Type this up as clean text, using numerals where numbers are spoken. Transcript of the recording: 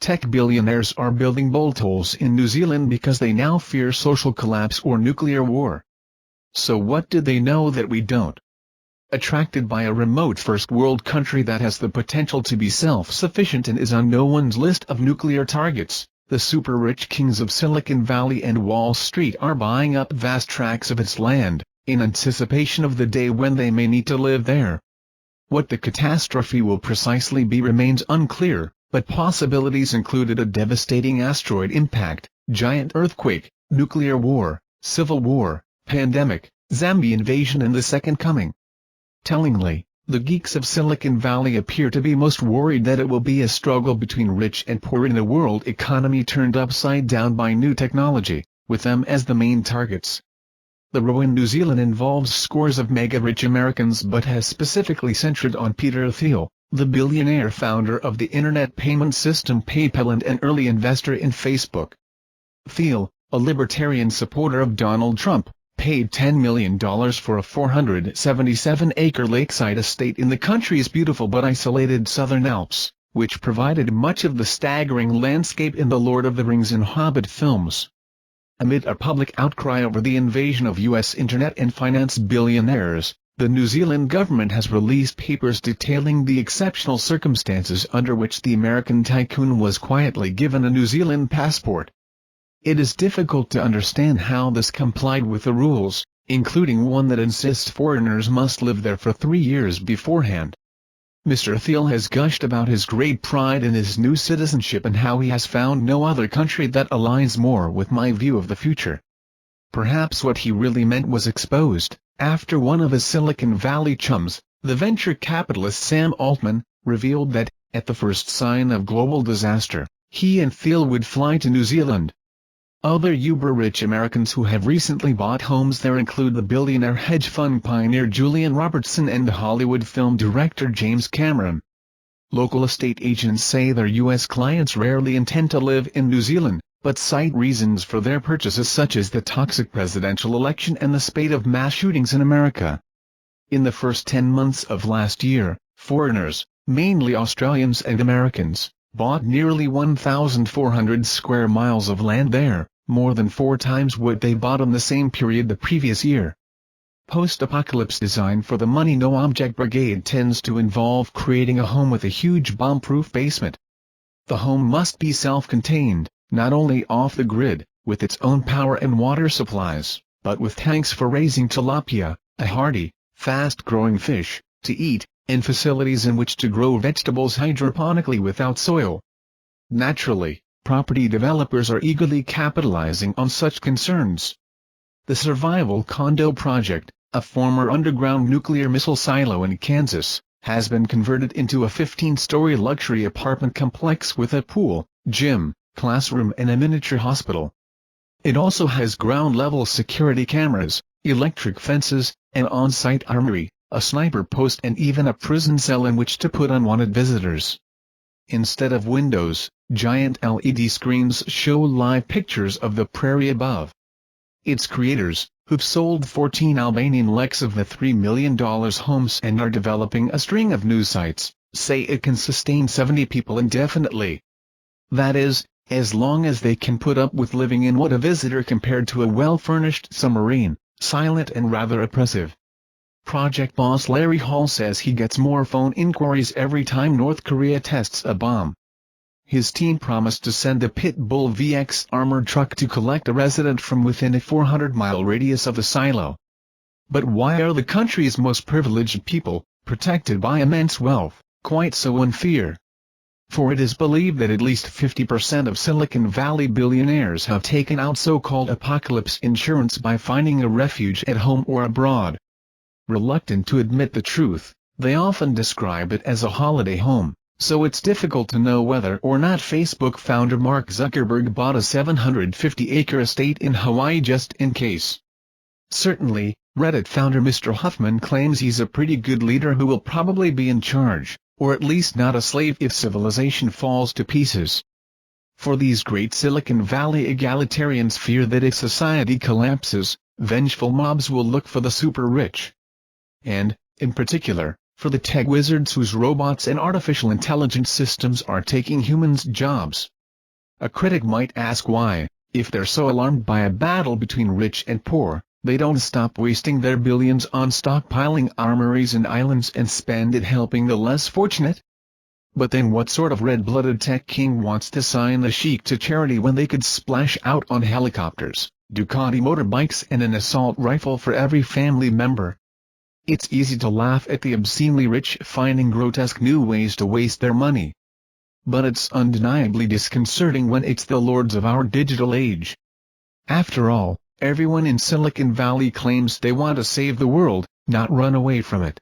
Tech billionaires are building bolt holes in New Zealand because they now fear social collapse or nuclear war. So what do they know that we don't? Attracted by a remote first-world country that has the potential to be self-sufficient and is on no one's list of nuclear targets, the super-rich kings of Silicon Valley and Wall Street are buying up vast tracts of its land, in anticipation of the day when they may need to live there. What the catastrophe will precisely be remains unclear, but possibilities included a devastating asteroid impact, giant earthquake, nuclear war, civil war, pandemic, zombie invasion and the second coming. Tellingly, the geeks of Silicon Valley appear to be most worried that it will be a struggle between rich and poor in a world economy turned upside down by new technology, with them as the main targets. The row in New Zealand involves scores of mega-rich Americans but has specifically centered on Peter Thiel, the billionaire founder of the internet payment system PayPal and an early investor in Facebook. Thiel, a libertarian supporter of Donald Trump, paid $10 million for a 477-acre lakeside estate in the country's beautiful but isolated Southern Alps, which provided much of the staggering landscape in the Lord of the Rings and Hobbit films. Amid a public outcry over the invasion of U.S. internet and finance billionaires, the New Zealand government has released papers detailing the exceptional circumstances under which the American tycoon was quietly given a New Zealand passport. It is difficult to understand how this complied with the rules, including one that insists foreigners must live there for 3 years beforehand. Mr. Thiel has gushed about his great pride in his new citizenship and how he has found no other country that aligns more with my view of the future. Perhaps what he really meant was exposed, after one of his Silicon Valley chums, the venture capitalist Sam Altman, revealed that, at the first sign of global disaster, he and Thiel would fly to New Zealand. Other uber-rich Americans who have recently bought homes there include the billionaire hedge fund pioneer Julian Robertson and the Hollywood film director James Cameron. Local estate agents say their U.S. clients rarely intend to live in New Zealand, but cite reasons for their purchases such as the toxic presidential election and the spate of mass shootings in America. In the first 10 months of last year, foreigners, mainly Australians and Americans, bought nearly 1,400 square miles of land there, more than 4 times what they bought in the same period the previous year. Post-apocalypse design for the Money No Object Brigade tends to involve creating a home with a huge bomb-proof basement. The home must be self-contained, not only off the grid, with its own power and water supplies, but with tanks for raising tilapia, a hardy, fast-growing fish, to eat, and facilities in which to grow vegetables hydroponically without soil. Naturally, property developers are eagerly capitalizing on such concerns. The Survival Condo Project, a former underground nuclear missile silo in Kansas, has been converted into a 15-story luxury apartment complex with a pool, gym, classroom and a miniature hospital. It also has ground-level security cameras, electric fences, an on-site armory, a sniper post and even a prison cell in which to put unwanted visitors. Instead of windows, giant LED screens show live pictures of the prairie above. Its creators, who've sold 14 Albanian leks of the $3 million homes and are developing a string of new sites, say it can sustain 70 people indefinitely. That is, as long as they can put up with living in what a visitor compared to a well-furnished submarine, silent and rather oppressive. Project boss Larry Hall says he gets more phone inquiries every time North Korea tests a bomb. His team promised to send a Pit Bull VX armored truck to collect a resident from within a 400-mile radius of the silo. But why are the country's most privileged people, protected by immense wealth, quite so in fear? For it is believed that at least 50% of Silicon Valley billionaires have taken out so-called apocalypse insurance by finding a refuge at home or abroad. Reluctant to admit the truth, they often describe it as a holiday home, so it's difficult to know whether or not Facebook founder Mark Zuckerberg bought a 750-acre estate in Hawaii just in case. Certainly, Reddit founder Mr. Huffman claims he's a pretty good leader who will probably be in charge, or at least not a slave if civilization falls to pieces. For these great Silicon Valley egalitarians fear that if society collapses, vengeful mobs will look for the super-rich. And, in particular, for the tech wizards whose robots and artificial intelligence systems are taking humans' jobs. A critic might ask why, if they're so alarmed by a battle between rich and poor, they don't stop wasting their billions on stockpiling armories and islands and spend it helping the less fortunate. But then what sort of red-blooded tech king wants to sign the sheik to charity when they could splash out on helicopters, Ducati motorbikes and an assault rifle for every family member? It's easy to laugh at the obscenely rich finding grotesque new ways to waste their money. But it's undeniably disconcerting when it's the lords of our digital age. After all, everyone in Silicon Valley claims they want to save the world, not run away from it.